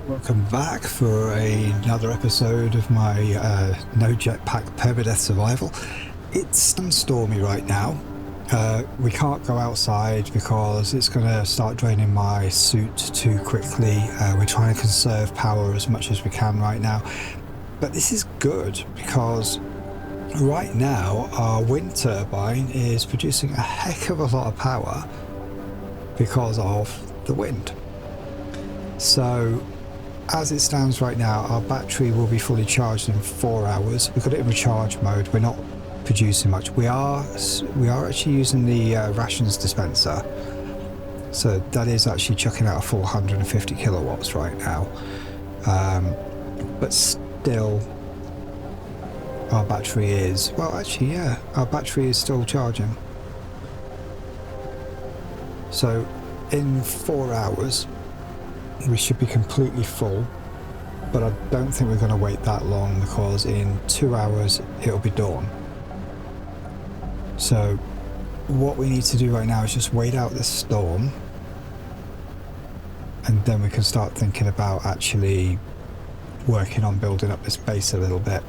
Welcome back for another episode of my no jetpack Permadeath survival. It's stormy right now. We can't go outside because it's going to start draining my suit too quickly. We're trying to conserve power as much as we can right now. But this is good because right now our wind turbine is producing a heck of a lot of power because of the wind. So as it stands right now, our battery will be fully charged in 4 hours. We've got it in recharge mode. We're not producing much. We are actually using the rations dispenser. So that is actually chucking out a full 150 kilowatts right now. But still, our battery is, well actually yeah, our battery is still charging. So in 4 hours, we should be completely full, but I don't think we're going to wait that long because in 2 hours it'll be dawn. So what we need to do right now is just wait out this storm, and then we can start thinking about actually working on building up this base a little bit.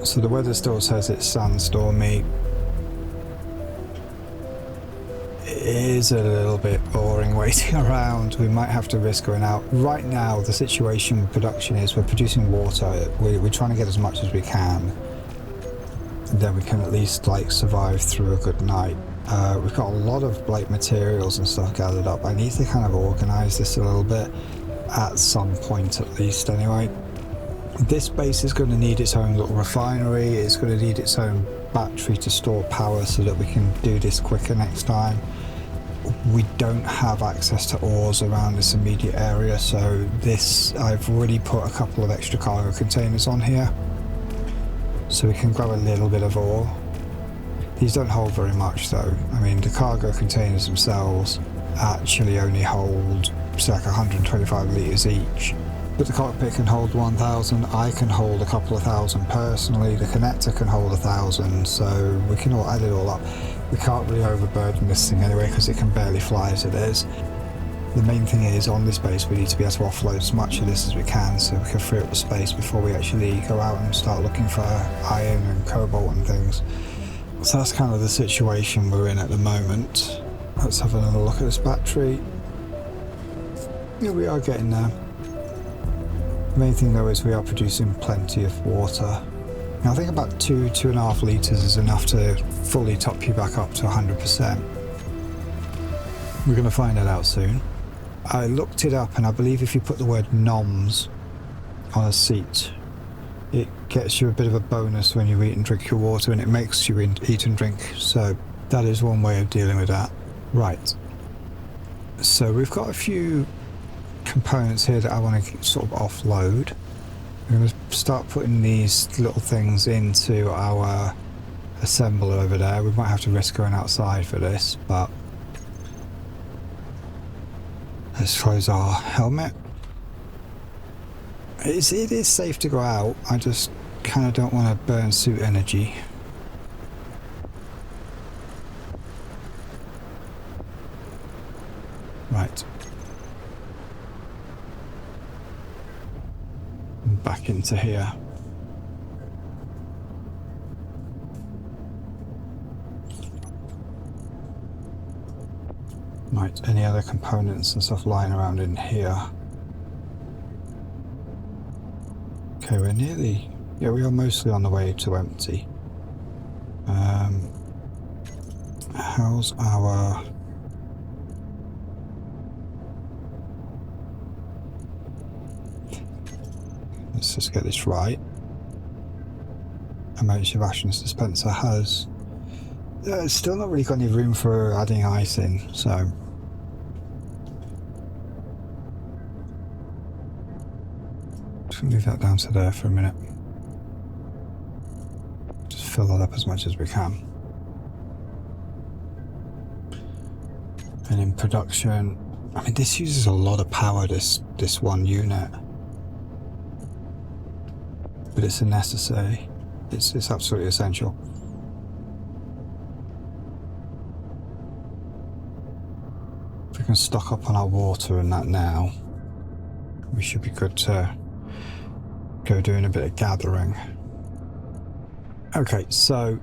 So the weather still says it's sandstormy. It is a little bit boring waiting around. We might have to risk going out. Right now the situation with production is we're producing water. We're trying to get as much as we can. Then we can at least like survive through a good night. We've got a lot of like materials and stuff gathered up. I need to kind of organise this a little bit at some point at least anyway. This base is going to need its own little refinery. It's going to need its own battery to store power so that we can do this quicker next time. We don't have access to ores around this immediate area, so I've already put a couple of extra cargo containers on here so we can grab a little bit of ore. These don't hold very much though. I mean, the cargo containers themselves actually only hold circa 125 litres each. But the cockpit can hold 1,000, I can hold a couple of thousand personally, the connector can hold 1,000, so we can all add it all up. We can't really overburden this thing anyway because it can barely fly as it is. The main thing is on this base we need to be able to offload as much of this as we can so we can free up the space before we actually go out and start looking for iron and cobalt and things. So that's kind of the situation we're in at the moment. Let's have another look at this battery. Yeah, we are getting there. The main thing though is we are producing plenty of water. Now I think about 2.5 litres is enough to fully top you back up to 100%. We're going to find that out soon. I looked it up and I believe if you put the word noms on a seat, it gets you a bit of a bonus when you eat and drink your water, and it makes you eat and drink. So that is one way of dealing with that. Right. So we've got a few components here that I want to sort of offload. We're going to start putting these little things into our assembler over there. We might have to risk going outside for this, but let's close our helmet. It is safe to go out, I just kind of don't want to burn suit energy. Right. Back into here. Right, any other components and stuff lying around in here? Okay, we're nearly, yeah, we are mostly on the way to empty. How's our... Let's just get this right. Emergency rations dispenser has... it's still not really got any room for adding ice in, so... Just move that down to there for a minute. Just fill that up as much as we can. And in production... I mean, this uses a lot of power, this one unit. But it's a necessary. It's absolutely essential. If we can stock up on our water and that now, we should be good to go doing a bit of gathering. Okay, so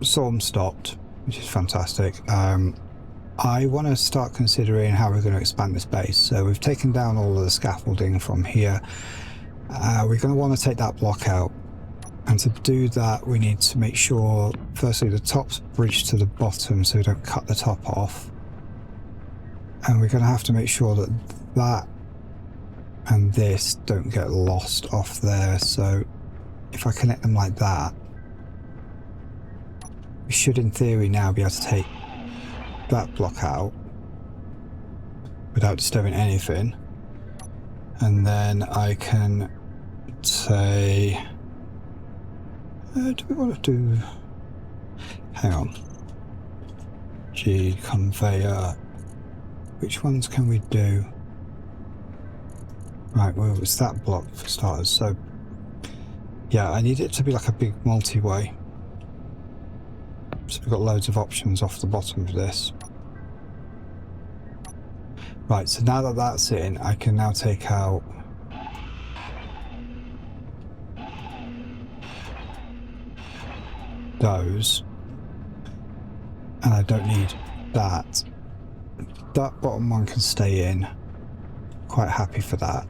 storm stopped, which is fantastic. I want to start considering how we're going to expand this base. So we've taken down all of the scaffolding from here. We're going to want to take that block out. And to do that, we need to make sure, firstly, the top's bridged to the bottom so we don't cut the top off. And we're going to have to make sure that that and this don't get lost off there. So if I connect them like that, we should, in theory, now be able to take that block out without disturbing anything. And then I can say, do we want to do, hang on, G conveyor, which ones can we do? Right, well, it's that block for starters. So yeah, I need it to be like a big multi-way. So we've got loads of options off the bottom of this. Right, so now that that's in, I can now take out those, and I don't need that. That bottom one can stay in. Quite happy for that.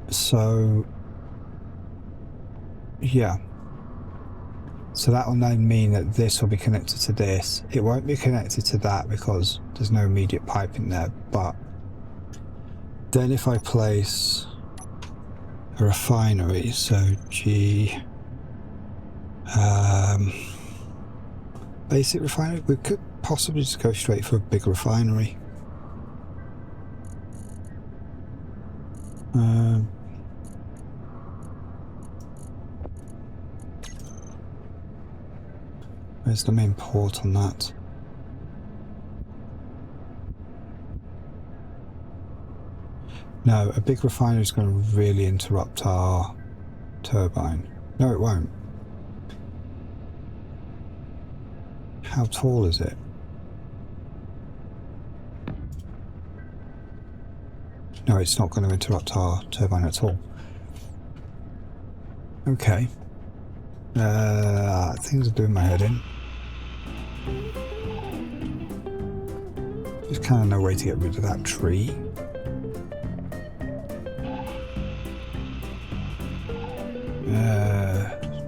So yeah. So that will now mean that this will be connected to this. It won't be connected to that because there's no immediate pipe in there, but then if I place a refinery, so G basic refinery, we could possibly just go straight for a big refinery. Where's the main port on that? No, a big refinery is going to really interrupt our turbine. No, it won't. How tall is it? No, it's not going to interrupt our turbine at all. Okay. Things are doing my head in. There's kind of no way to get rid of that tree.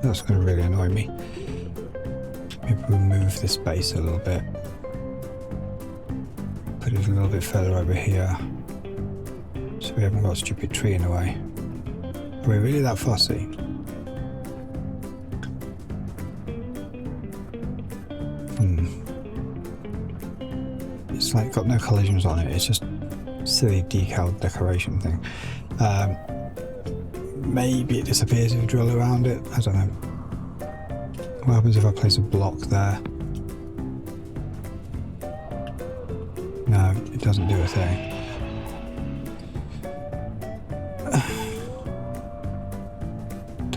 That's going to really annoy me. Maybe we'll move this base a little bit. Put it a little bit further over here. So we haven't got a stupid tree in the way. Are we really that fussy? It's like got no collisions on it, it's just silly decal decoration thing. Maybe it disappears if you drill around it, I don't know. What happens if I place a block there? No, it doesn't do a thing.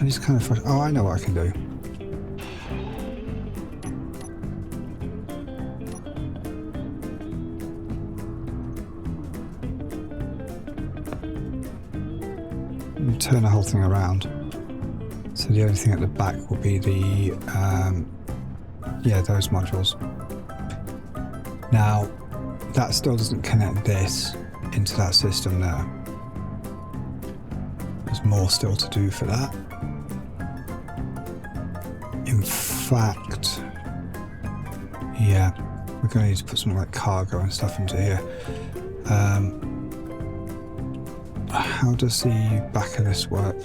It's kind of frustrating. Oh, I know what I can do. Turn the whole thing around. So the only thing at the back will be the, yeah, those modules. Now, that still doesn't connect this into that system there. There's more still to do for that. In fact, yeah, we're going to need to put something like cargo and stuff into here. How does the back of this work?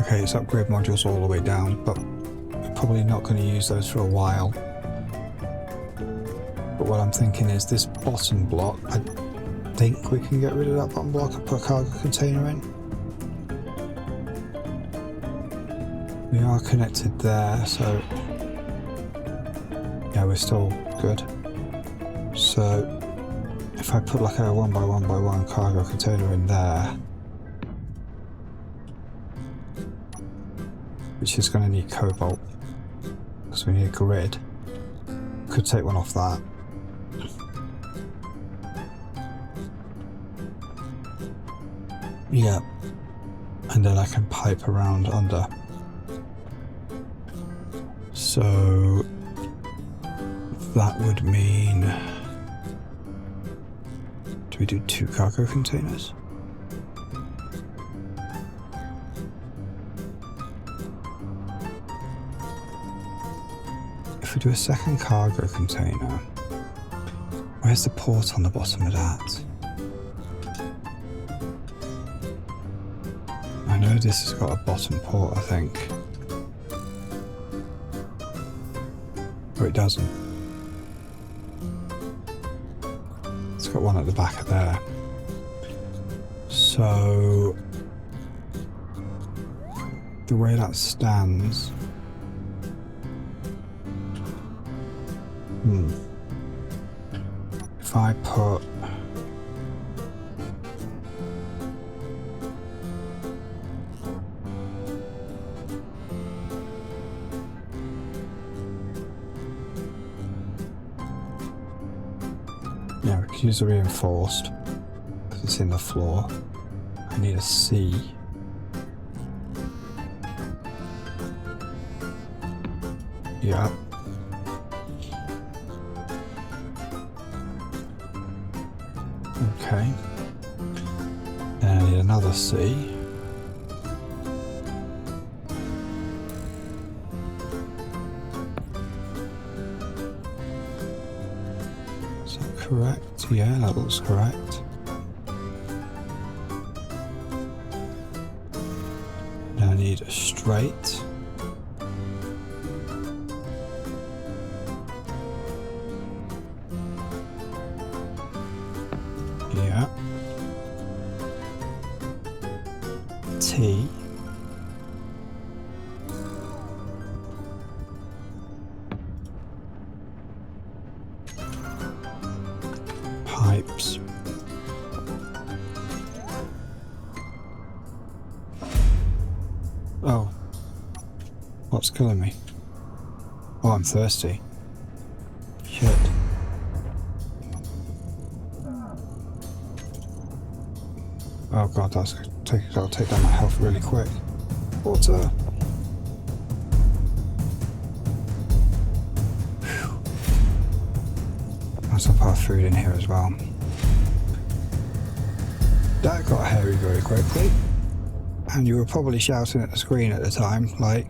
Okay, it's upgrade modules all the way down, but we're probably not going to use those for a while. But what I'm thinking is this bottom block, I think we can get rid of that bottom block and put a cargo container in. We are connected there, so yeah, we're still good. So If I put like a 1x1x1 cargo container in there, which is going to need cobalt, because we need a grid, could take one off that. Yeah, and then I can pipe around under. So that would mean, do we do 2 cargo containers? If we do a second cargo container, where's the port on the bottom of that? I know this has got a bottom port, I think. Or it doesn't. It's got one at the back of there. So the way that stands, if I put we could use the reinforced because it's in the floor. I need a C. Yeah. Okay. And I need another C. Correct, yeah, that looks correct. Now I need a straight. Yeah. T. Pipes. Oh. What's killing me? Oh, I'm thirsty. Shit. Oh god, that'll take down my health really quick. Water. I'll put our food in here as well. That got hairy very quickly, and you were probably shouting at the screen at the time, like,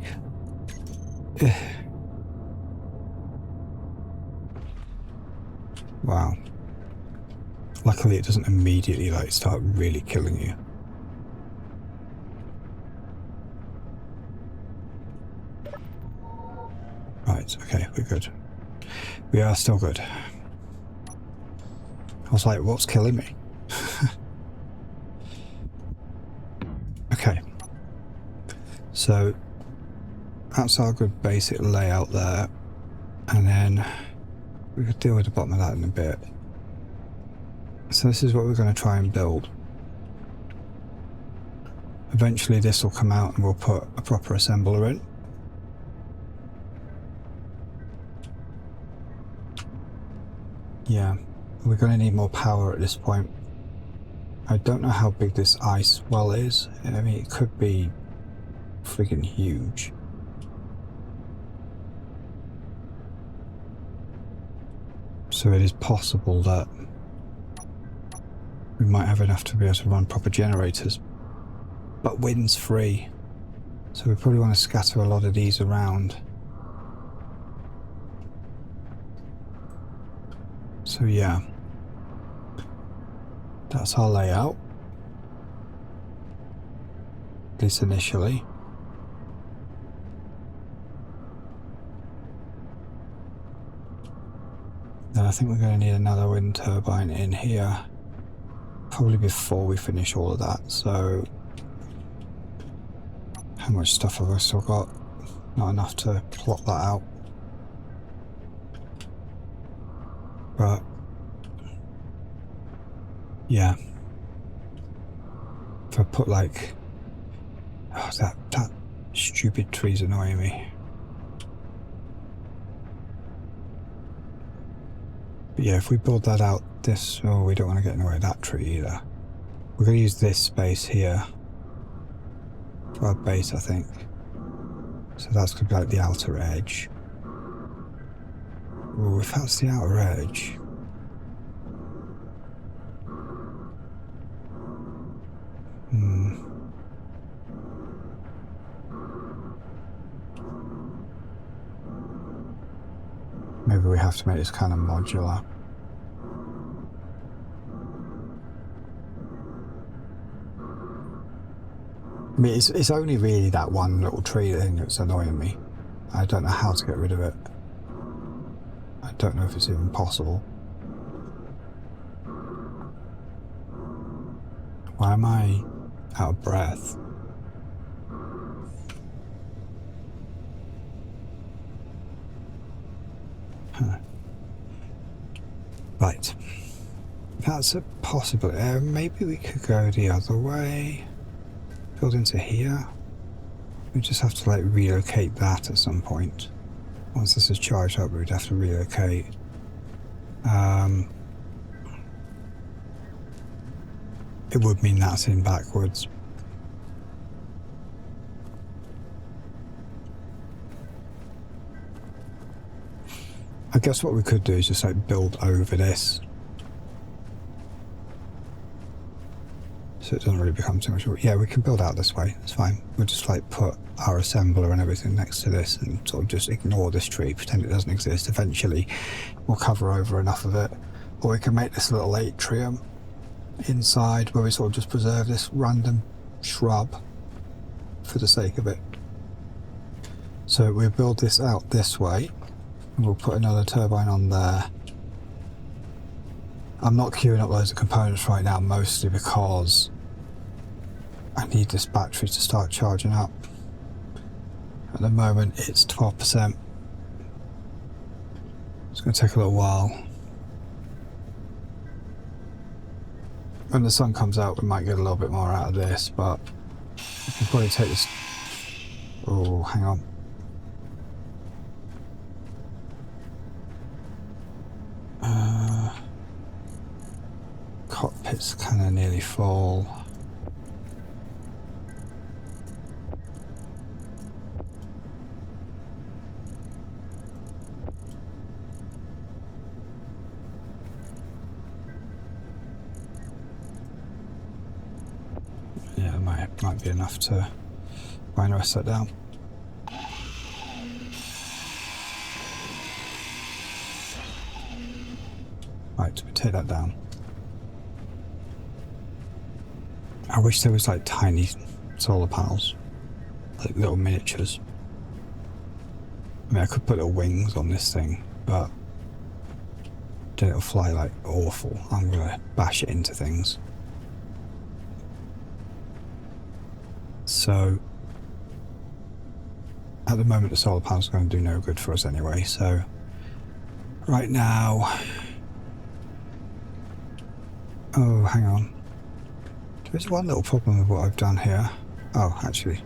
wow. Luckily it doesn't immediately like start really killing you. Right, okay, we're good. We are still good. I was like, what's killing me? Okay. So that's our good basic layout there. And then we could deal with the bottom of that in a bit. So this is what we're going to try and build. Eventually this will come out and we'll put a proper assembler in. Yeah. We're going to need more power at this point. I don't know how big this ice well is. I mean, it could be freaking huge. So it is possible that we might have enough to be able to run proper generators. But wind's free. So we probably want to scatter a lot of these around. So yeah, that's our layout, at least initially. Then I think we're going to need another wind turbine in here, probably before we finish all of that. So how much stuff have I still got? Not enough to plot that out. But Yeah. If I put like... Oh, that stupid tree's annoying me. But yeah, if we build that out this... Oh, we don't want to get in the way of that tree either. We're going to use this space here for our base, I think. So that's going to be like the outer edge. Oh, if that's the outer edge... Maybe we have to make this kind of modular. I mean, it's only really that one little tree thing that's annoying me. I don't know how to get rid of it. I don't know if it's even possible. Why am I out of breath? Huh. Right. That's a possibility. Maybe we could go the other way. Build into here. We just have to like relocate that at some point. Once this is charged up, we'd have to relocate. It would mean that's in backwards. I guess what we could do is just like build over this. So it doesn't really become too much. Yeah, we can build out this way. It's fine. We'll just like put our assembler and everything next to this and sort of just ignore this tree, pretend it doesn't exist. Eventually, we'll cover over enough of it. Or we can make this little atrium inside where we sort of just preserve this random shrub for the sake of it. So we'll build this out this way. And we'll put another turbine on there. I'm not queuing up loads of components right now, mostly because I need this battery to start charging up. At the moment it's 12%. It's going to take a little while. When the sun comes out we might get a little bit more out of this, but we can probably take this... Oh, hang on. Cockpit's kind of nearly full. Yeah, it might be enough to wind the rest of that down. Right, we take that down. I wish there was like tiny solar panels, like little miniatures. I mean, I could put little wings on this thing, but then it'll fly like awful. I'm gonna bash it into things. So, at the moment the solar panels are going to do no good for us anyway, so right now... Oh, hang on. There's one little problem with what I've done here. Oh, actually,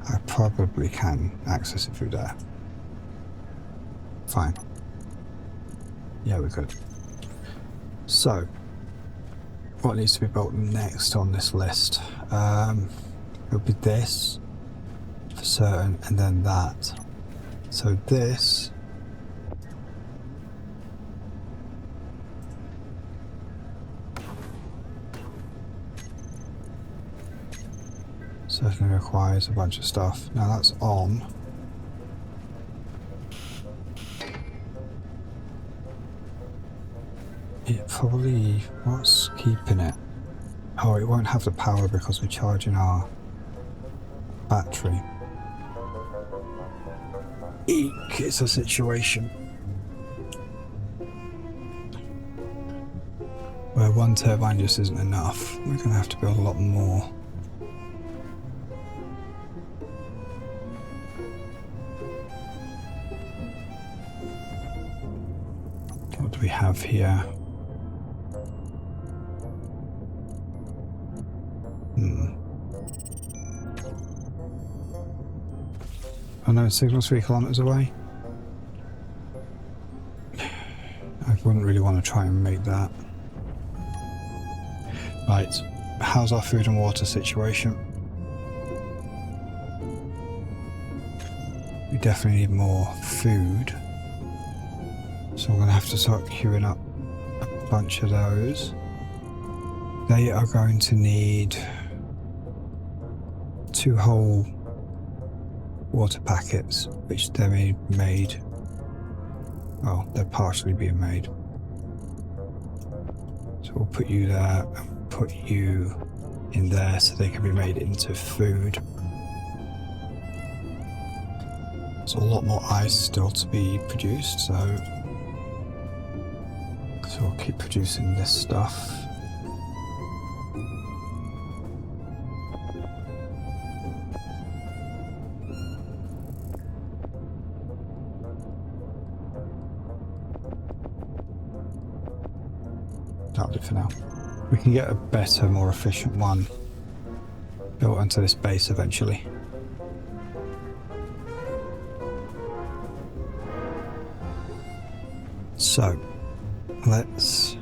I probably can access it through there. Fine. Yeah, we're good. So, what needs to be built next on this list? It'll be this, for certain, and then that. So this... certainly requires a bunch of stuff. Now that's on. It probably... what's keeping it? Oh, it won't have the power because we're charging our battery. Eek, it's a situation where one turbine just isn't enough. We're going to have to build a lot more. What do we have here? Unknown signals 3 kilometers away. I wouldn't really want to try and make that. Right, how's our food and water situation? We definitely need more food. So we're going to have to start queuing up a bunch of those. They are going to need 2 whole water packets, which they're made. Oh, they're partially being made. So we'll put you there and put you in there so they can be made into food. There's a lot more ice still to be produced, so we'll keep producing this stuff. That'll do for now. We can get a better, more efficient one built onto this base eventually. So, let's...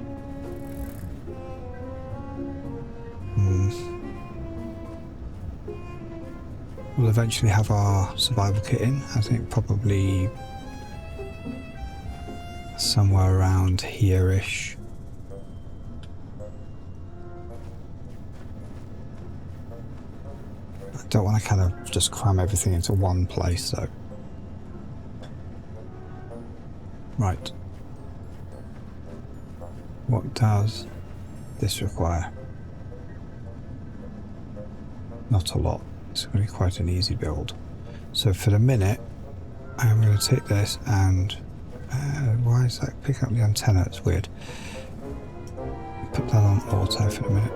We'll eventually have our survival kit in. I think probably somewhere around here-ish. I don't want to kind of just cram everything into one place though. Right. What does this require? Not a lot. It's going to be quite an easy build. So for the minute, I'm going to take this and... why is that picking up the antenna? It's weird. Put that on auto for the minute.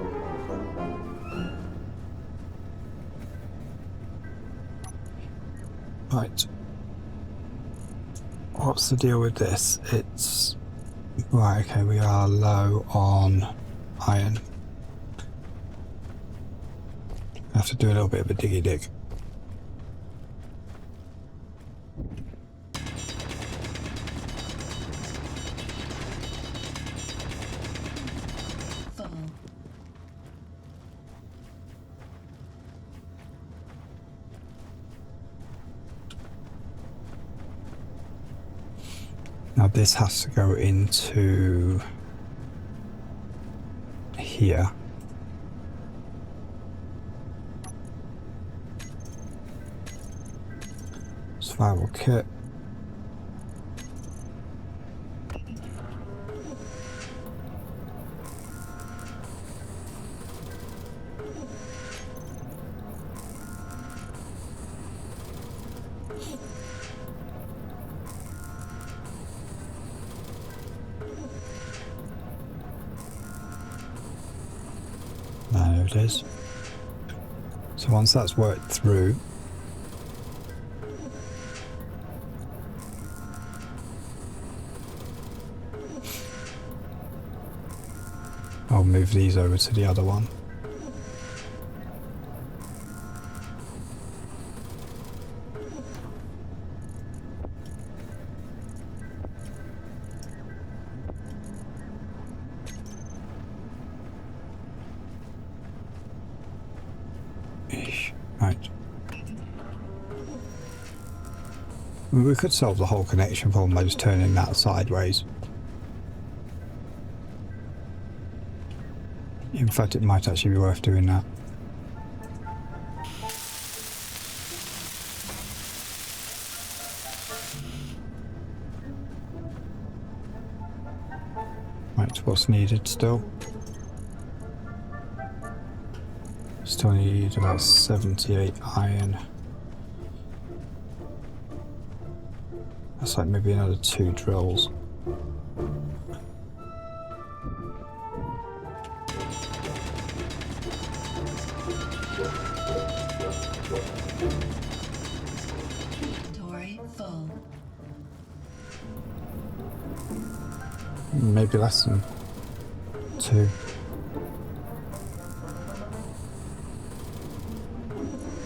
Right. What's the deal with this? It's... Right, okay, we are low on iron. I have to do a little bit of a diggy dig. Now this has to go into here. Survival kit. There it is. So once that's worked through, I'll move these over to the other one. Right. We could solve the whole connection problem by just turning that sideways. In fact, it might actually be worth doing that. Right, what's needed still? Still need about 78 iron. That's like maybe another 2 drills. Inventory full. Maybe less than 2.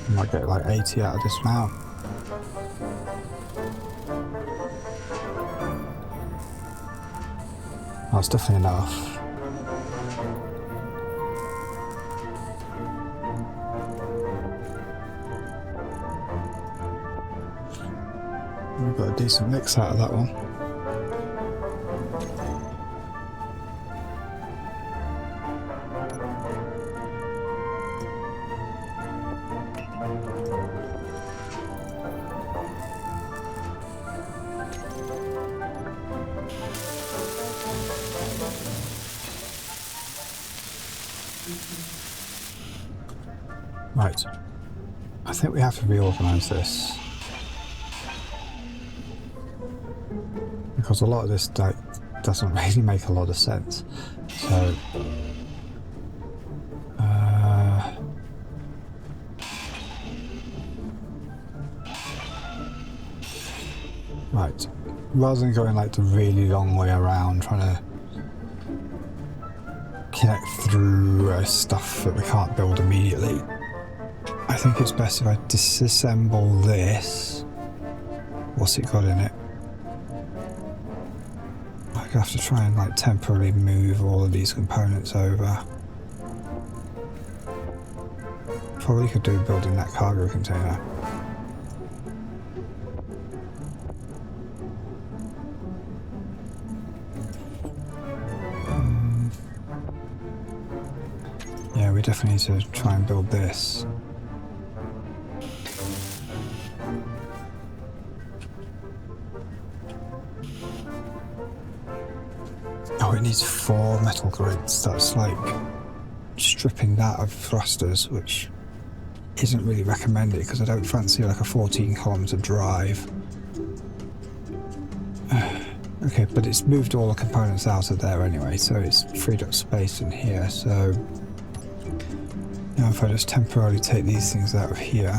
I might get like 80 out of this now. That's definitely enough. We've got a decent mix out of that one. Right, I think we have to reorganise this, because a lot of this doesn't really make a lot of sense. So, right, rather than going like the really long way around trying to connect through stuff that we can't build immediately, I think it's best if I disassemble this. What's it got in it? I'm gonna have to try and like temporarily move all of these components over. Probably could do building that cargo container. Yeah, we definitely need to try and build this. Oh, it needs 4 metal grids. That's like stripping that of thrusters, which isn't really recommended because I don't fancy like a 14-kilometer drive. Okay, but it's moved all the components out of there anyway, so it's freed up space in here. So now if I just temporarily take these things out of here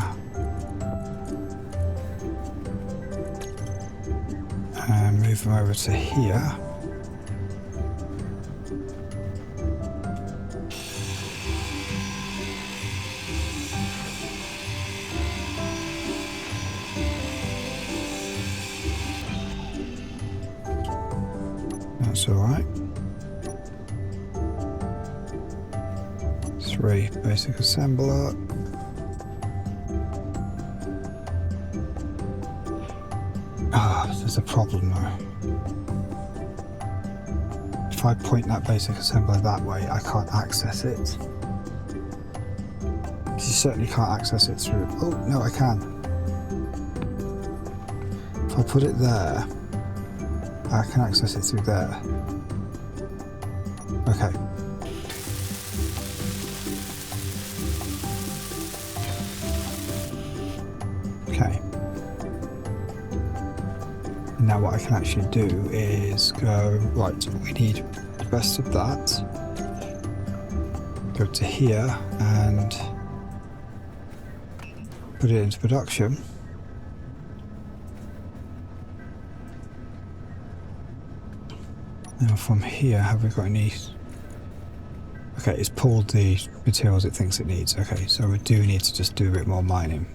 and move them over to here. That's alright. 3 basic assembler. There's a problem though. If I point that basic assembler that way, I can't access it. You certainly can't access it through... Oh, no, I can. If I put it there, I can access it through there. Okay. Okay. Now what I can actually do is go, right, we need the rest of that. Go to here and put it into production. Now from here, have we got any... Okay, it's pulled the materials it thinks it needs. Okay, so we do need to just do a bit more mining.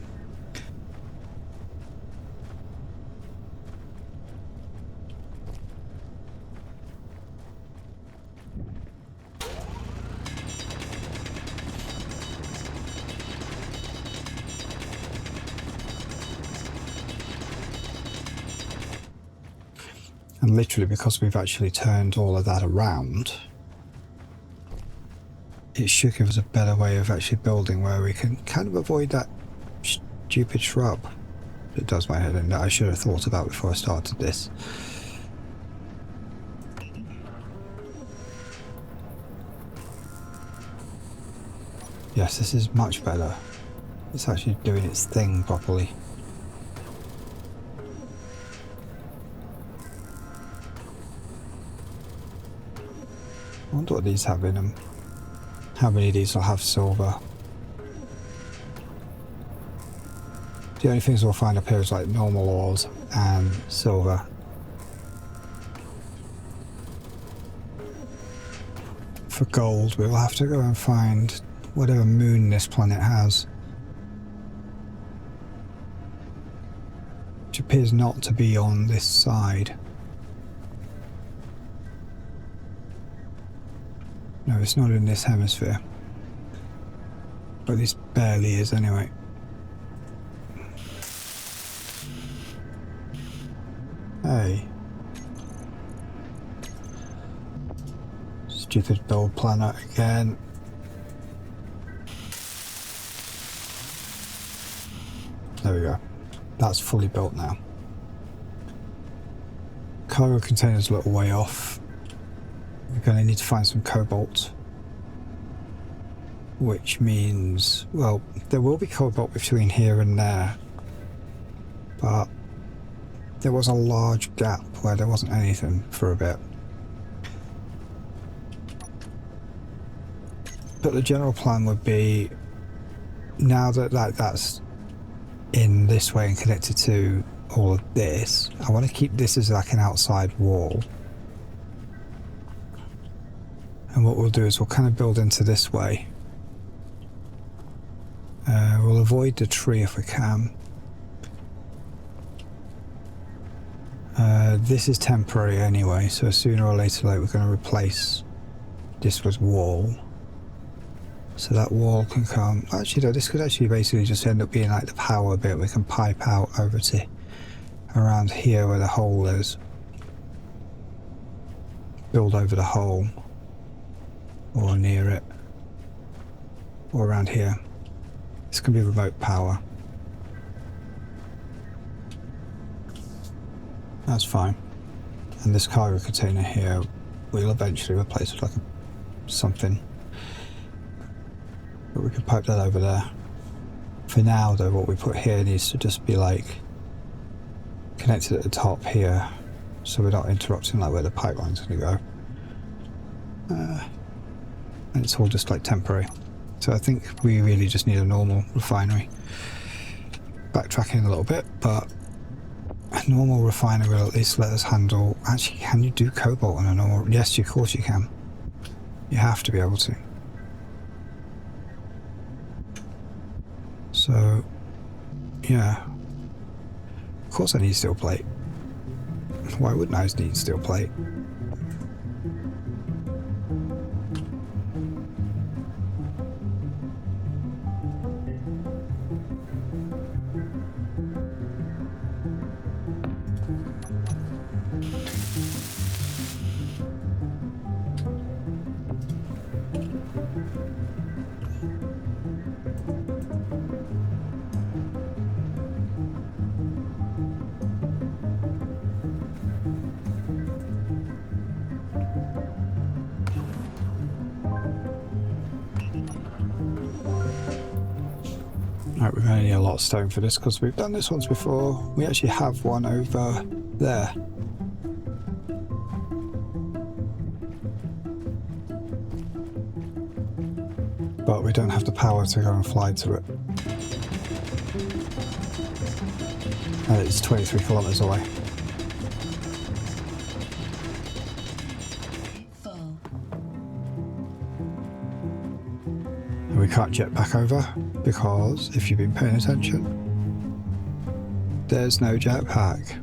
And literally, because we've actually turned all of that around, it should give us a better way of actually building where we can kind of avoid that stupid shrub that does my head in, that I should have thought about before I started this. Yes, this is much better. It's actually doing its thing properly. I wonder what these have in them. How many of these will have silver? The only things we'll find up here is like normal ores and silver. For gold, we will have to go and find whatever moon this planet has. which appears not to be on this side. No, it's not in this hemisphere. But this barely is anyway. Hey. Stupid build planner again. There we go. That's fully built now. Cargo container's a little way off. We're going to need to find some cobalt. Which means, well, there will be cobalt between here and there. But there was a large gap where there wasn't anything for a bit. But the general plan would be, now that that's in this way and connected to all of this, I want to keep this as like an outside wall. And what we'll do is we'll kind of build into this way. We'll avoid the tree if we can. This is temporary anyway, so sooner or later we're going to replace this with wall. So that wall can come... Actually, no, this could actually basically just end up being like the power bit. We can pipe out over to around here where the hole is. Build over the hole. Or near it. Or around here. This can be remote power. That's fine. And this cargo container here, we'll eventually replace with like something. But we can pipe that over there. For now though, what we put here needs to just be like connected at the top here, so we're not interrupting like where the pipeline's going to go. And it's all just like temporary. So I think we really just need a normal refinery. Backtracking a little bit, but a normal refinery will at least let us handle... Actually, can you do cobalt on a normal... Yes, of course you can. You have to be able to. So, yeah. Of course I need steel plate. Why wouldn't I need steel plate? Right, we're going to need a lot of stone for this because we've done this once before. We actually have one over there. But we don't have the power to go and fly to it. And it's 23 kilometers away. And we can't jetpack over because, if you've been paying attention, there's no jetpack.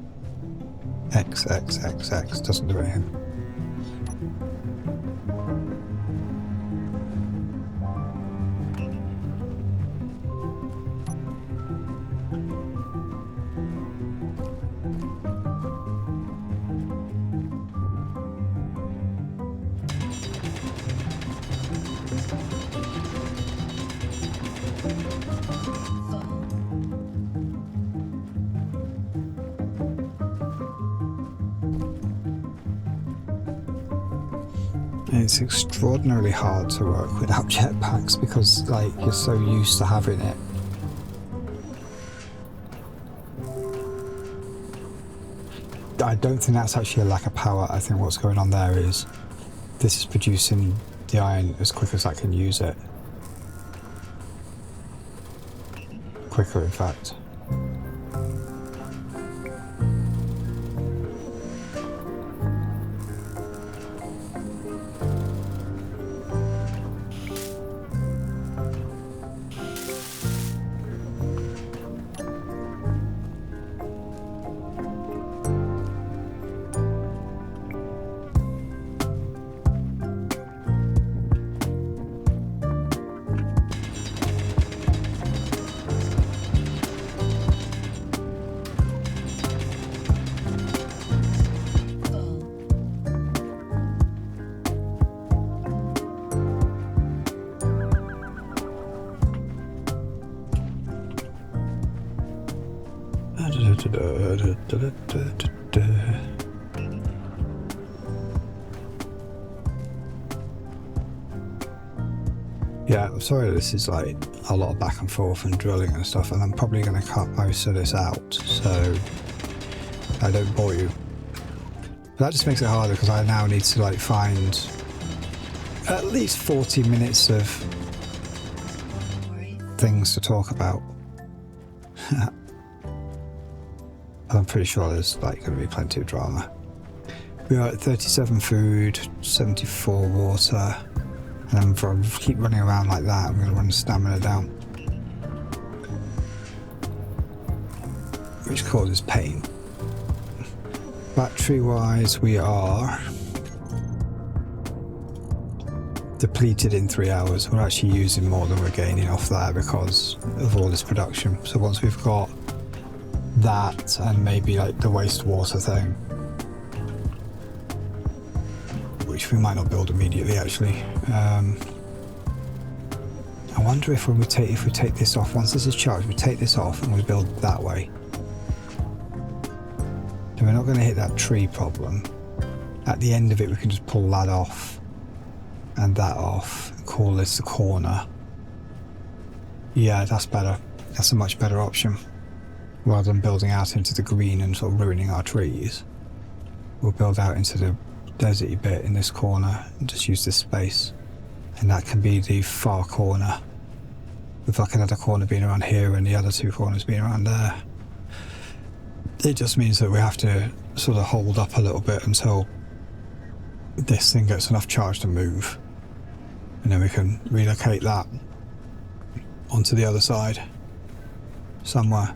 XXXX doesn't do anything. It's extraordinarily hard to work without jetpacks because, like, you're so used to having it. I don't think that's actually a lack of power. I think what's going on there is this is producing the iron as quick as I can use it. Quicker, in fact. Yeah, I'm sorry this is like a lot of back and forth and drilling and stuff, and I'm probably going to cut most of this out so I don't bore you. But that just makes it harder because I now need to like find at least 40 minutes of things to talk about. I'm pretty sure there's like going to be plenty of drama. We are at 37 food, 74 water. And if I keep running around like that, I'm going to run the stamina down. Which causes pain. Battery-wise, we are depleted in 3 hours. We're actually using more than we're gaining off that because of all this production. So once we've got that and maybe like the wastewater thing, which we might not build immediately actually. I wonder if we take this off, once this is charged, we take this off and we build that way. And we're not going to hit that tree problem. At the end of it we can just pull that off and that off and call this the corner. Yeah, that's better. That's a much better option. Rather than building out into the green and sort of ruining our trees, we'll build out into the deserty bit in this corner and just use this space, and that can be the far corner with like another corner being around here and the other two corners being around there. It just means that we have to sort of hold up a little bit until this thing gets enough charge to move, and then we can relocate that onto the other side somewhere.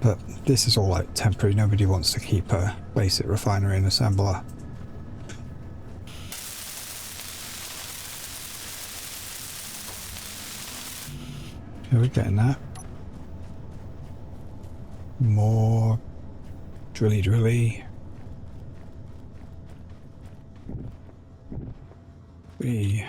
But this is all like temporary. Nobody wants to keep a basic refinery and assembler. Are we getting that? More drilly. We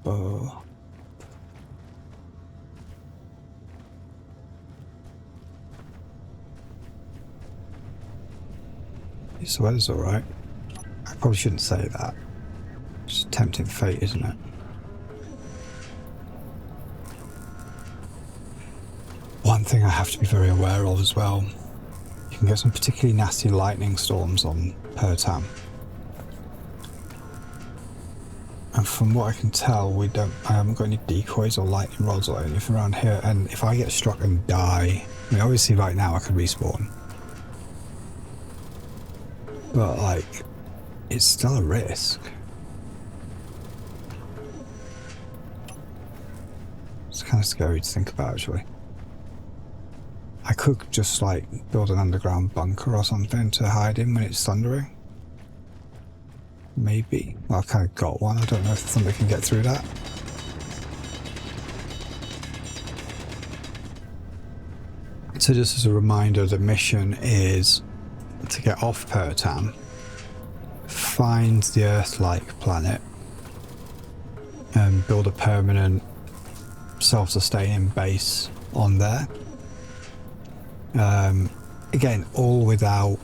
full. This weather's alright. I probably shouldn't say that. Just tempting fate, isn't it? One thing I have to be very aware of as well, you can get some particularly nasty lightning storms on Pertam. And from what I can tell, I haven't got any decoys or lightning rods or anything around here, and if I get struck and die, I mean obviously right now I could respawn. But like, it's still a risk. It's kind of scary to think about actually. I could just like build an underground bunker or something to hide in when it's thundering. Maybe. Well, I've kind of got one. I don't know if the thunder can get through that. So just as a reminder, the mission is to get off Pertam, find the Earth-like planet, and build a permanent self-sustaining base on there. Again, all without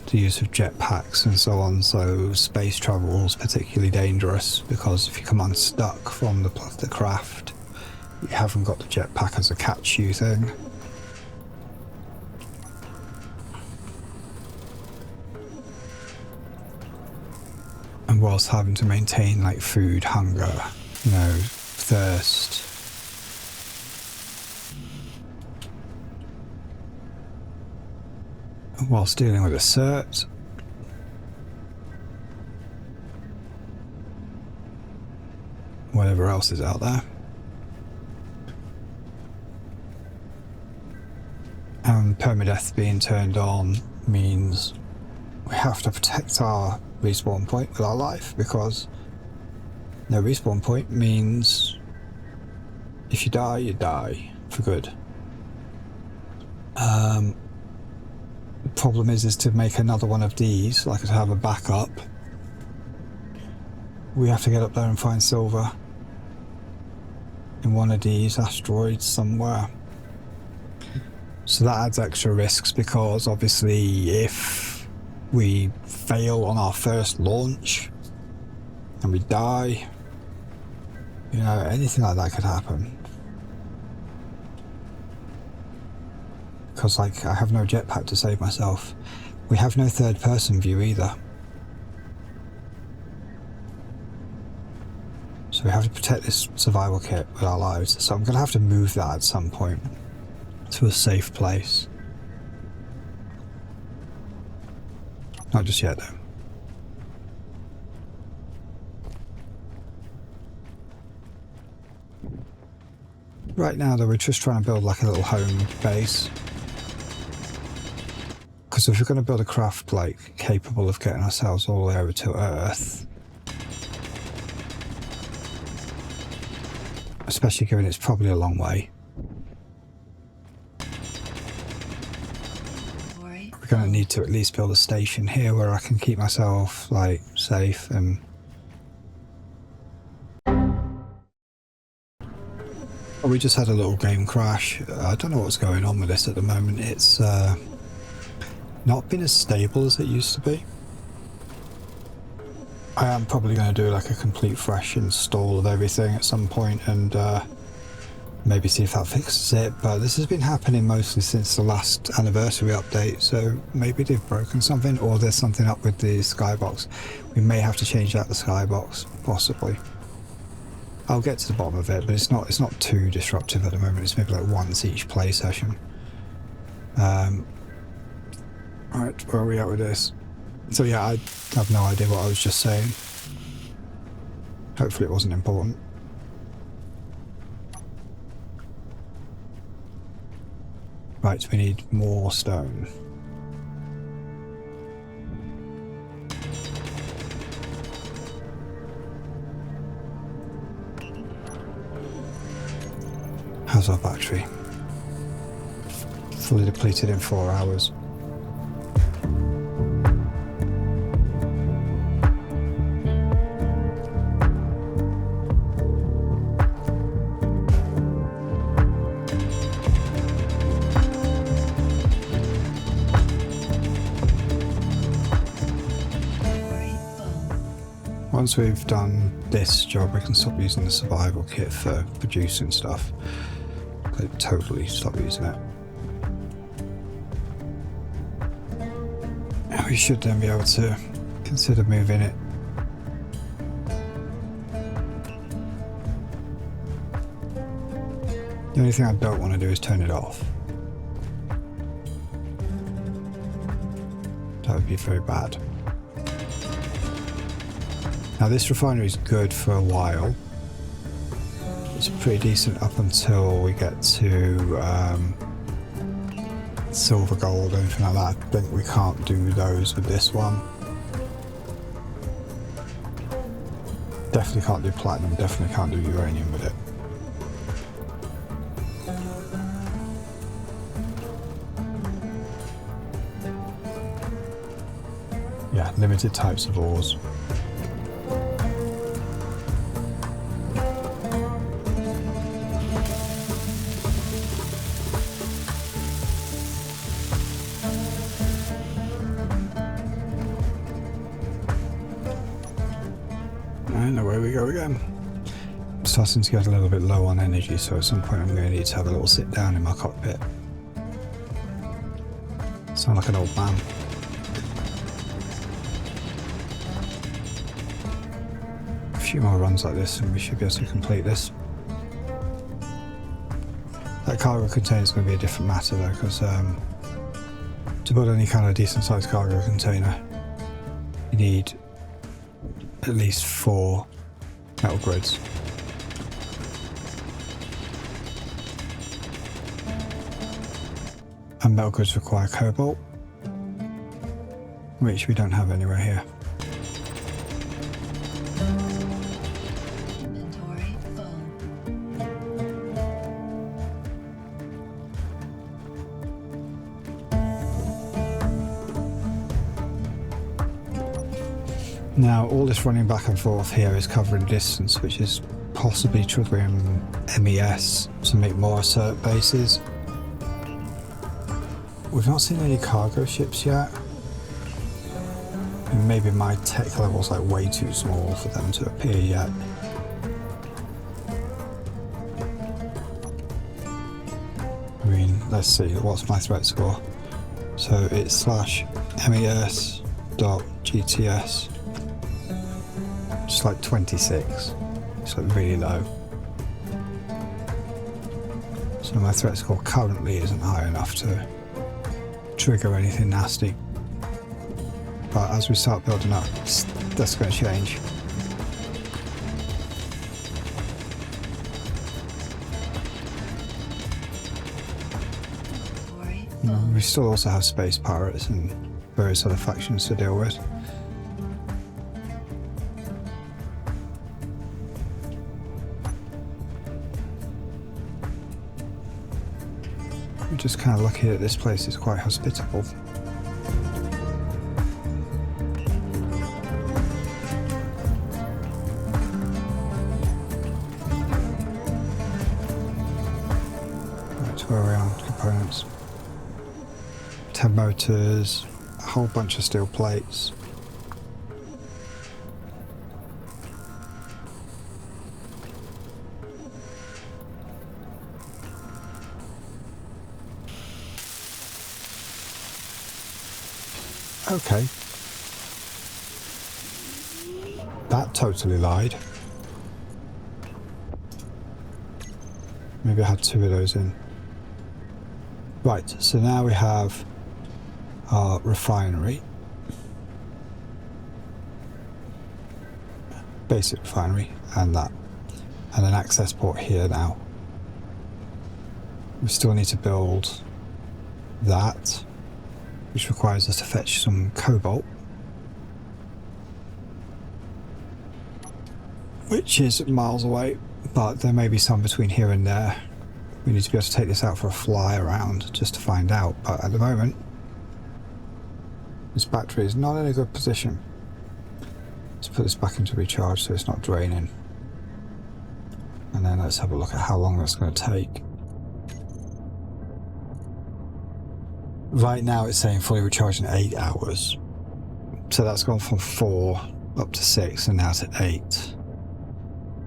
the use of jetpacks and so on, so space travel is particularly dangerous because if you come unstuck from the craft, you haven't got the jetpack as a catch you thing. And whilst having to maintain like food, hunger, you know, thirst. Whilst dealing with a cert. Whatever else is out there. And permadeath being turned on means we have to protect our respawn point with our life, because no respawn point means if you die for good. The problem is to make another one of these, like to have a backup, we have to get up there and find silver in one of these asteroids somewhere. So that adds extra risks, because obviously if we fail on our first launch and we die, you know, anything like that could happen. Because, like, I have no jetpack to save myself. We have no third person view either. So we have to protect this survival kit with our lives. So I'm going to have to move that at some point to a safe place. Not just yet, though. Right now, though, we're just trying to build like a little home base. Because if we're going to build a craft like capable of getting ourselves all the way over to Earth, especially given it's probably a long way, we're going to need to at least build a station here where I can keep myself like safe. And we just had a little game crash. I don't know what's going on with this at the moment. It's not been as stable as it used to be. I am probably going to do like a complete fresh install of everything at some point and maybe see if that fixes it, but this has been happening mostly since the last anniversary update, so maybe they've broken something or there's something up with the skybox. We may have to change out the skybox, possibly. I'll get to the bottom of it, but it's not too disruptive at the moment. It's maybe like once each play session. Right, where are we at with this? So yeah, I have no idea what I was just saying. Hopefully it wasn't important. Right, we need more stone. How's our battery? Fully depleted in 4 hours. Once we've done this job, we can stop using the survival kit for producing stuff. Like, totally stop using it. And we should then be able to consider moving it. The only thing I don't want to do is turn it off. That would be very bad. Now this refinery is good for a while. It's pretty decent up until we get to silver, gold, anything like that. I think we can't do those with this one. Definitely can't do platinum, definitely can't do uranium with it. Yeah, limited types of ores. And away we go again. I'm starting to get a little bit low on energy, so at some point I'm going to need to have a little sit down in my cockpit. Sound like an old man. A few more runs like this and we should be able to complete this. That cargo container is going to be a different matter though, because to build any kind of decent sized cargo container you need at least 4 metal grids. And metal grids require cobalt, which we don't have anywhere here. Inventory full. Now, all this running back and forth here is covering distance, which is possibly triggering MES to make more assert bases. We've not seen any cargo ships yet. And maybe my tech level's like way too small for them to appear yet. I mean, let's see, what's my threat score? So it's /mes.gts. Just like 26. It's like really low. So my threat score currently isn't high enough to trigger anything nasty. But as we start building up, that's going to change. We still also have space pirates and various other factions to deal with. We're just kind of lucky that this place is quite hospitable. Right, where are we on components? 10 motors, a whole bunch of steel plates. Okay. That totally lied. Maybe I had 2 of those in. Right, so now we have our refinery. Basic refinery, and that. And an access port here now. We still need to build that, which requires us to fetch some cobalt, which is miles away, but there may be some between here and there. We need to be able to take this out for a fly around just to find out, but at the moment this battery is not in a good position. Let's put this back into recharge so it's not draining, and then let's have a look at how long that's going to take. Right now it's saying fully recharged in 8 hours. So that's gone from 4 up to 6 and now to 8.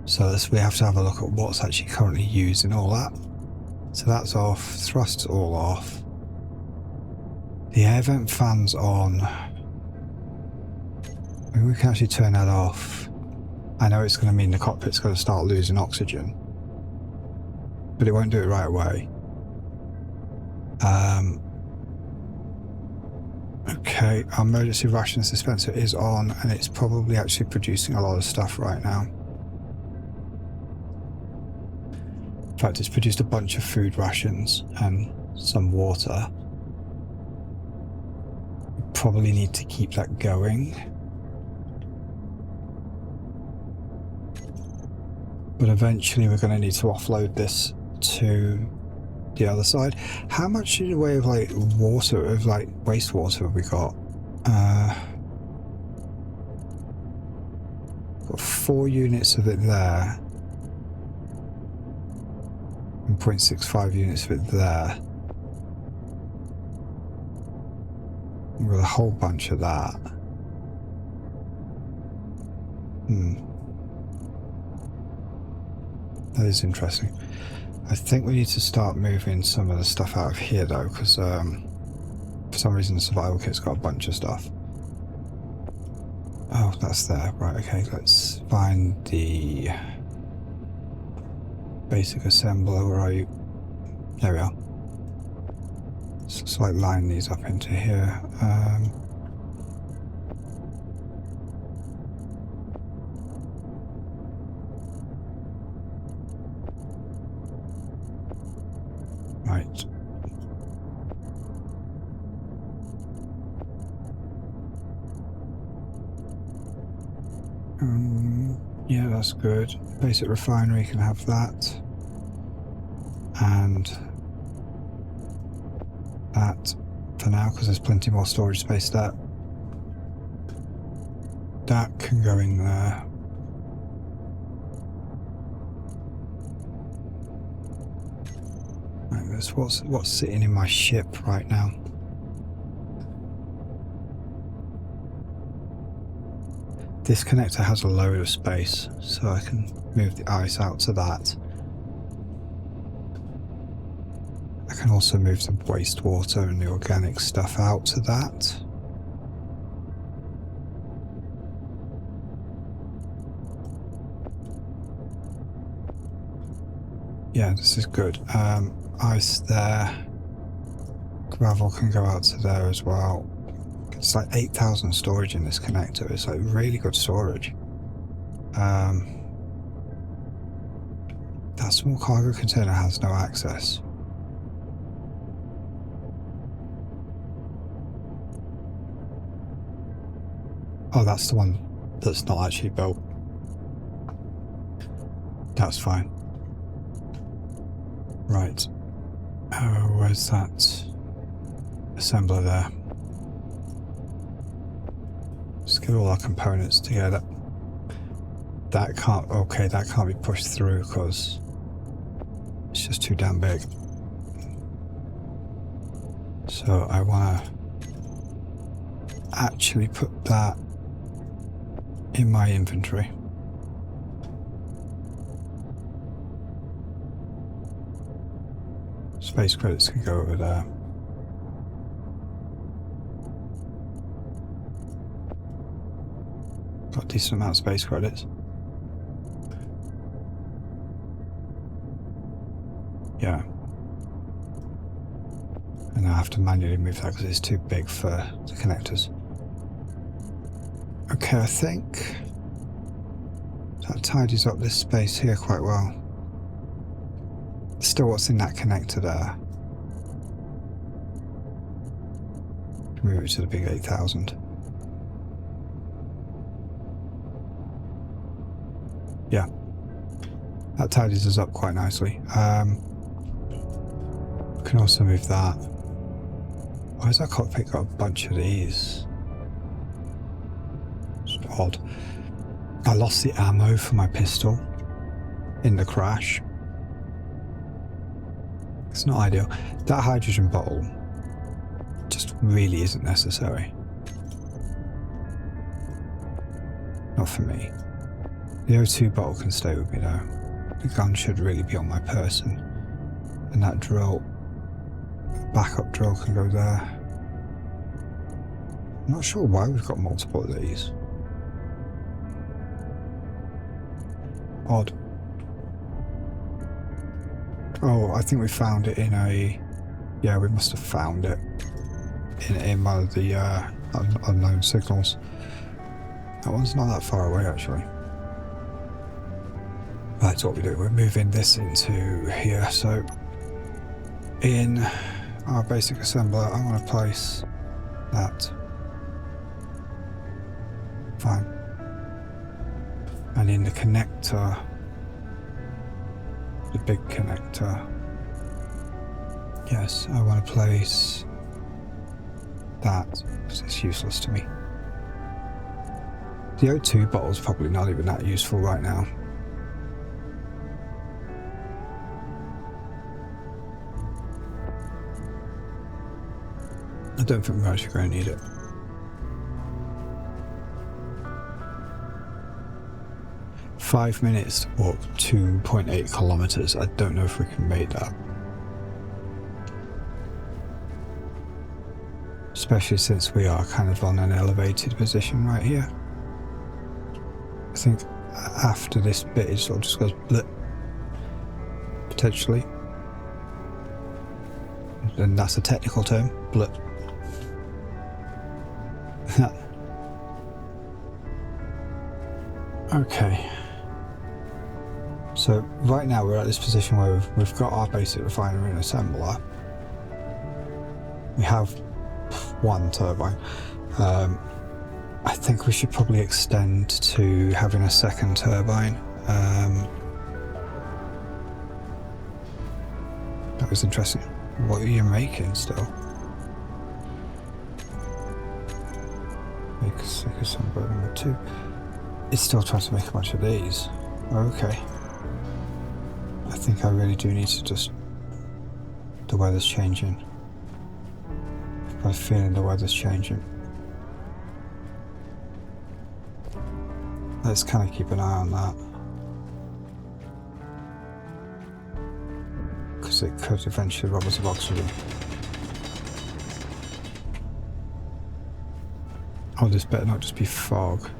So we have to have a look at what's actually currently used in all that. So that's off, thrust's all off. The air vent fan's on. Maybe we can actually turn that off. I know it's going to mean the cockpit's going to start losing oxygen, but it won't do it right away. Okay, our emergency ration dispenser is on, and it's probably actually producing a lot of stuff right now. In fact, it's produced a bunch of food rations and some water. We probably need to keep that going. But eventually we're going to need to offload this to the other side. How much in the way of like water, of like wastewater have we got? Got 4 units of it there. And 0.65 units of it there. We've got a whole bunch of that. That is interesting. I think we need to start moving some of the stuff out of here though, because for some reason the survival kit's got a bunch of stuff. Oh, that's there. Right, okay, let's find the basic assembler. Where are you? There we are. So like line these up into here. Right. Yeah, that's good. Basic refinery can have that. And that for now, because there's plenty more storage space there. That can go in there. Right, that's what's sitting in my ship right now. This connector has a load of space, so I can move the ice out to that. I can also move the wastewater and the organic stuff out to that. Yeah, this is good. Ice there. Gravel can go out to there as well. It's like 8,000 storage in this connector. It's like really good storage. That small cargo container has no access. Oh, that's the one that's not actually built. That's fine. Right. Where's that assembler there? Let's get all our components together. That can't, okay, that can't be pushed through because it's just too damn big. So I want to actually put that in my inventory. Space credits can go over there. Got a decent amount of space credits. Yeah. And I have to manually move that because it's too big for the connectors. Okay, I think that tidies up this space here quite well. Still, what's in that connector there? Move it to the big 8,000. Yeah, that tidies us up quite nicely. Can also move that. Why has that cockpit got a bunch of these? It's odd. I lost the ammo for my pistol in the crash. It's not ideal. That hydrogen bottle just really isn't necessary. Not for me. The O2 bottle can stay with me though. The gun should really be on my person. And that drill, backup drill can go there. I'm not sure why we've got multiple of these. Odd. Oh, I think we found it in a... Yeah, we must have found it in one of the unknown signals. That one's not that far away, actually. That's what we do. We're moving this into here. So, in our basic assembler, I want to place that. Fine. And in the connector, the big connector, yes, I want to place that because it's useless to me. The O2 bottle's probably not even that useful right now. I don't think we're actually going to need it. "5 minutes to walk 2.8 kilometers. I don't know if we can make that. Especially since we are kind of on an elevated position right here. I think after this bit it sort of just goes blip. Potentially. And that's a technical term, blip. Okay. So right now we're at this position where we've got our basic refinery and assembler. We have one turbine. I think we should probably extend to having a second turbine. That was interesting. What are you making still? Make a sicker sunburn number 2. It's still trying to make a bunch of these. Okay. I think I really do need to just... The weather's changing. I've got a feeling the weather's changing. Let's kind of keep an eye on that. Because it could eventually rob us of oxygen. Oh, this better not just be fog.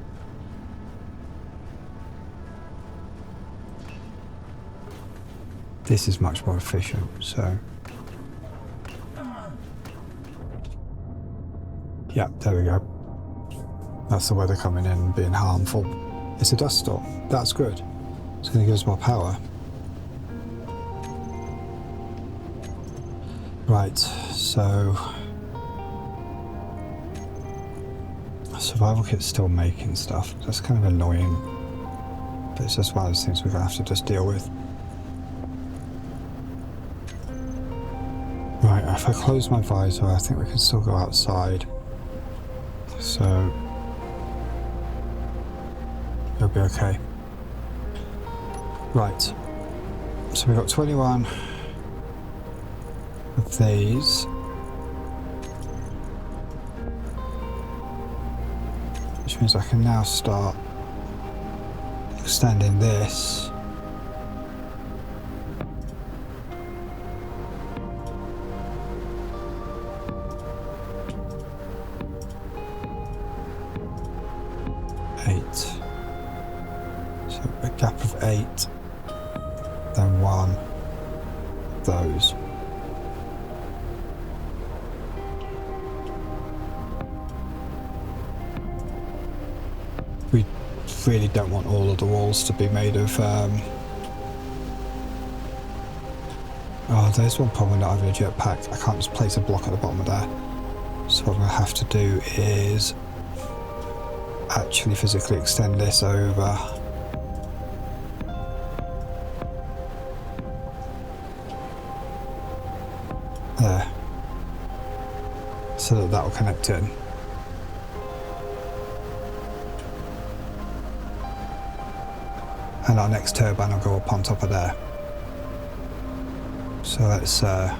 This is much more efficient, so... Yeah, there we go. That's the weather coming in and being harmful. It's a dust storm. That's good. It's going to give us more power. Right, so... Survival kit's still making stuff. That's kind of annoying. But it's just one of those things we're going to have to just deal with. Right, if I close my visor, I think we can still go outside. So... It'll be okay. Right. So we've got 21 of these. Which means I can now start extending this. So a gap of 8, then 1 of those. We really don't want all of the walls to be made of... Oh, there's one problem with not having a jetpack. I can't just place a block at the bottom of there. So what I'm going to have to do is actually physically extend this over. There. So that will connect in. And our next turbine will go up on top of there. So let's... I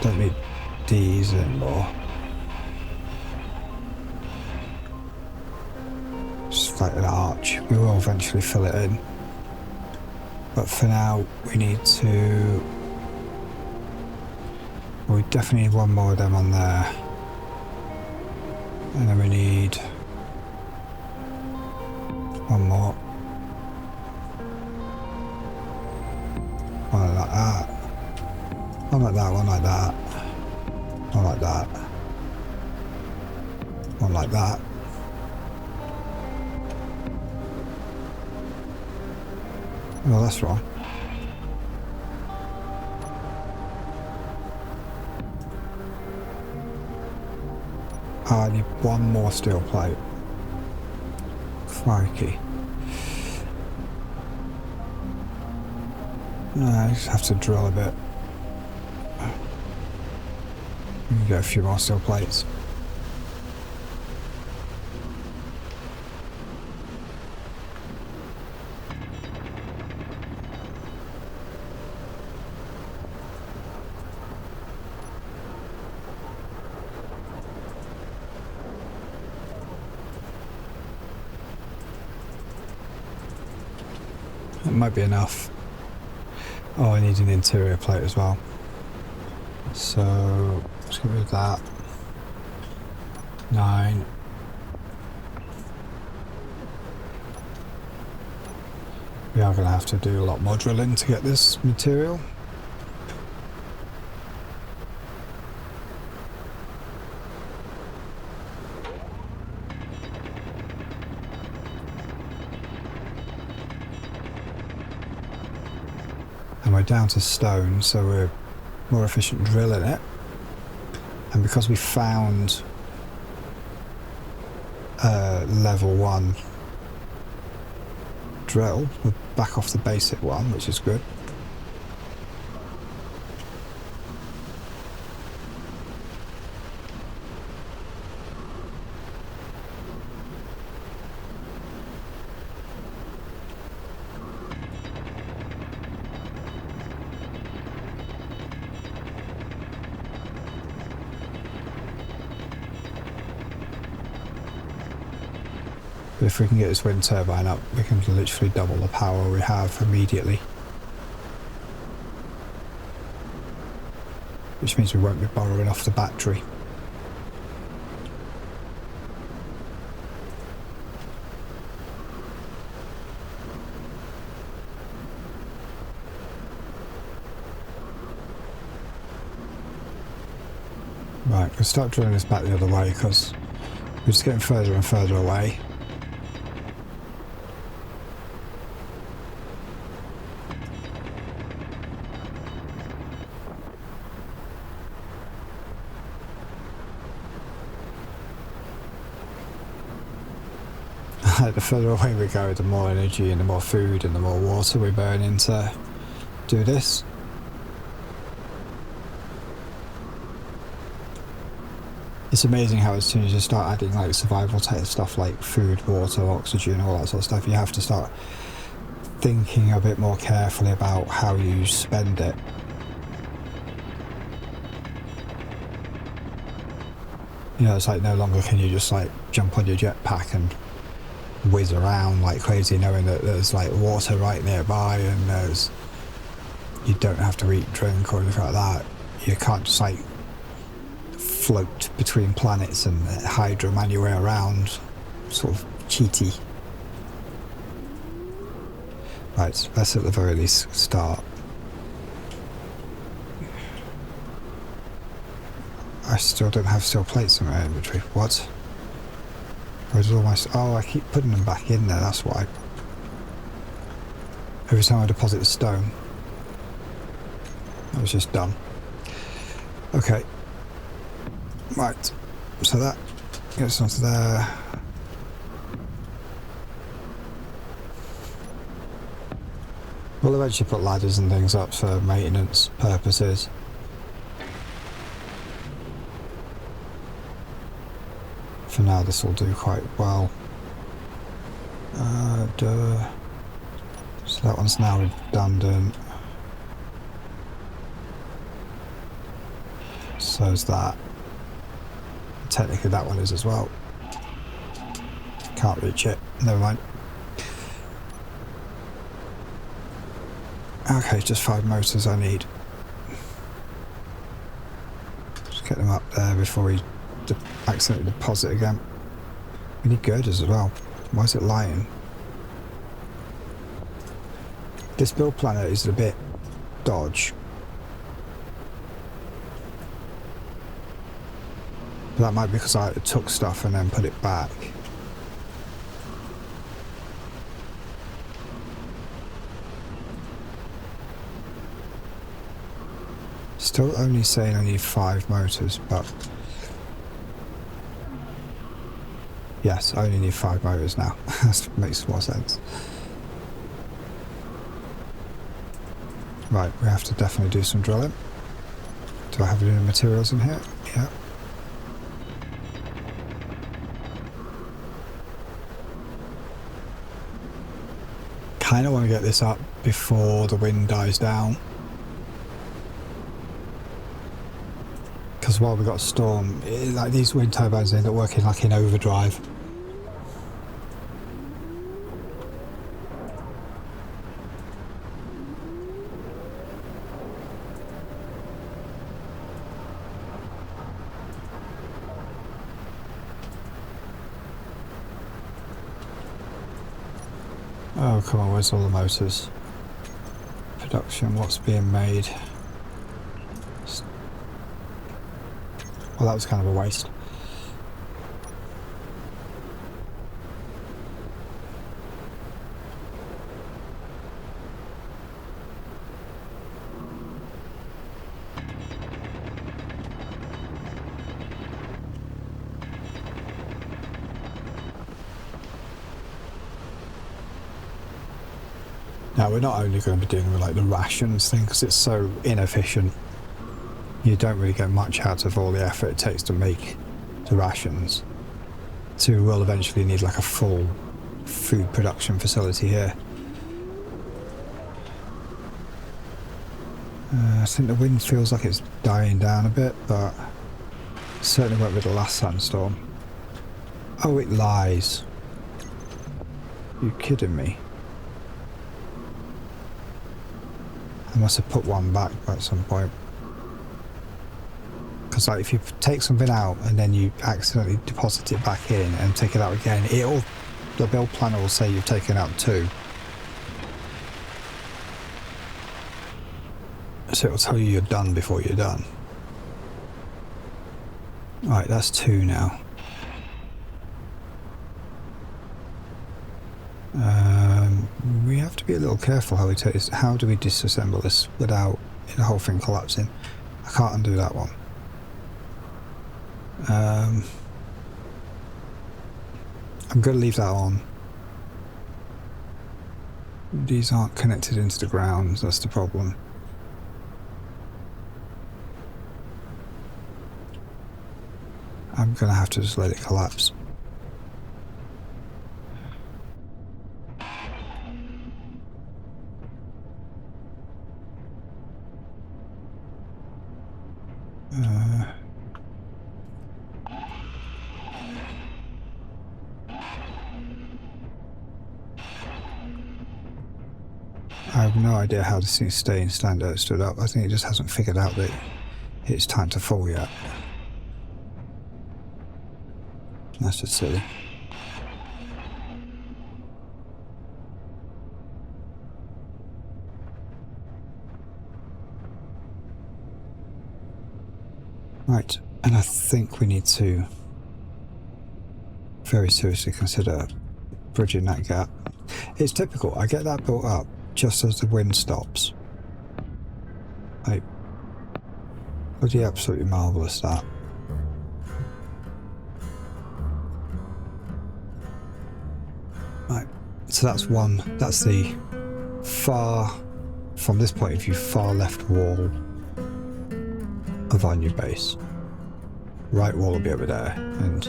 don't need these anymore. Just like an arch. We will eventually fill it in. But for now, we need to... Well, we definitely need one more of them on there. And then we need... one more. One like that. One like that, one like that. One like that. One like that. Oh, that's wrong. I need one more steel plate. Crikey. No, I just have to drill a bit. Get a few more steel plates. That might be enough. Oh, I need an interior plate as well. So let's get rid of that. 9. We are going to have to do a lot more drilling to get this material. And we're down to stone, so we're more efficient drilling it. And because we found level 1 drill, we're back off the basic one, which is good. But if we can get this wind turbine up, we can literally double the power we have immediately. Which means we won't be borrowing off the battery. Right, we'll start drilling this back the other way because we're just getting further and further away. The further away we go, the more energy and the more food and the more water we burn in to do this. It's amazing how as soon as you start adding like survival type stuff like food, water, oxygen, all that sort of stuff, you have to start thinking a bit more carefully about how you spend it. You know, it's like no longer can you just like jump on your jetpack and whiz around like crazy knowing that there's like water right nearby and you don't have to eat, drink or anything like that. You can't just like float between planets and hydro man your way around, sort of cheaty. Right, let's at the very least start. I still don't have steel plates in my inventory. What? Where's all my... Oh, I keep putting them back in there, that's why. Every time I deposit the stone. That was just dumb. Okay. Right. So that gets onto there. We'll eventually put ladders and things up for maintenance purposes. For now, this will do quite well. So that one's now redundant. So is that. Technically, that one is as well. Can't reach it. Never mind. Okay, just 5 motors I need. Just get them up there before we accidentally deposit again. We need girders as well. Why is it lying? This build planner is a bit dodge. But that might be because I took stuff and then put it back. Still only saying I need 5 motors, but yes, I only need 5 motors now. That makes more sense. Right, we have to definitely do some drilling. Do I have any materials in here? Yeah. Kind of want to get this up before the wind dies down. Because while we've got a storm, like these wind turbines end up working like in overdrive. Oh, come on, where's all the motors? Production, what's being made? Well, that was kind of a waste. Now, we're not only going to be dealing with like the rations thing because it's so inefficient. You don't really get much out of all the effort it takes to make the rations. So we will eventually need like a full food production facility here. I think the wind feels like it's dying down a bit, but certainly won't be the last sandstorm. Oh, it lies. You kidding me? I must have put one back at some point. Because like if you take something out and then you accidentally deposit it back in and take it out again, the build planner will say you've taken out 2. So it'll tell you you're done before you're done. Right, that's 2 now. We have to be a little careful how we take this. How do we disassemble this without the whole thing collapsing? I can't undo that one. I'm going to leave that on. These aren't connected into the ground, that's the problem. I'm going to have to just let it collapse. I have no idea how this thing's stood up. I think it just hasn't figured out that it's time to fall yet. That's just silly. Right, and I think we need to very seriously consider bridging that gap. It's typical, I get that built up just as the wind stops. Like, bloody absolutely marvellous that. Right, so that's the far, from this point of view, far left wall of our new base. Right wall will be over there, and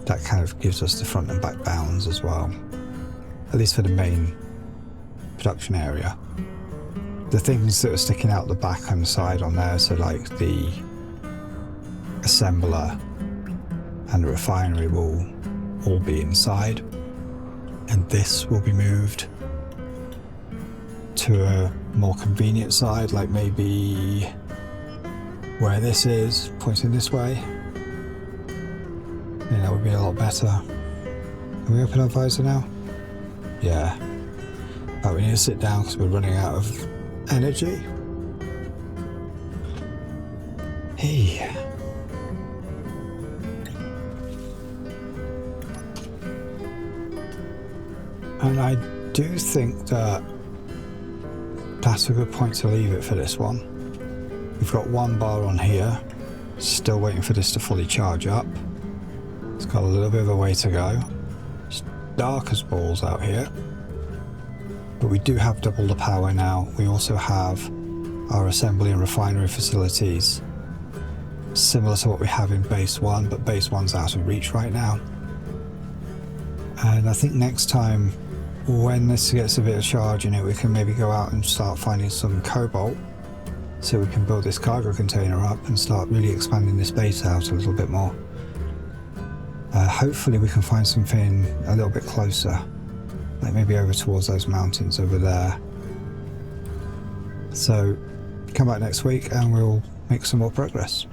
that kind of gives us the front and back bounds as well, at least for the main production area. The things that are sticking out the back and side on there, so like the assembler and the refinery, will all be inside, and this will be moved to a more convenient side, like maybe where this is, pointing this way. Yeah, that would be a lot better. Can we open our visor now? Yeah. But we need to sit down because we're running out of energy. Hey. And I do think that that's a good point to leave it for this one. We've got 1 bar on here, still waiting for this to fully charge up. It's got a little bit of a way to go. It's dark as balls out here. But we do have double the power now. We also have our assembly and refinery facilities, similar to what we have in base 1, but base 1's out of reach right now. And I think next time, when this gets a bit of charge in it, we can maybe go out and start finding some cobalt, so we can build this cargo container up and start really expanding this base out a little bit more. Hopefully we can find something a little bit closer, like maybe over towards those mountains over there. So come back next week and we'll make some more progress.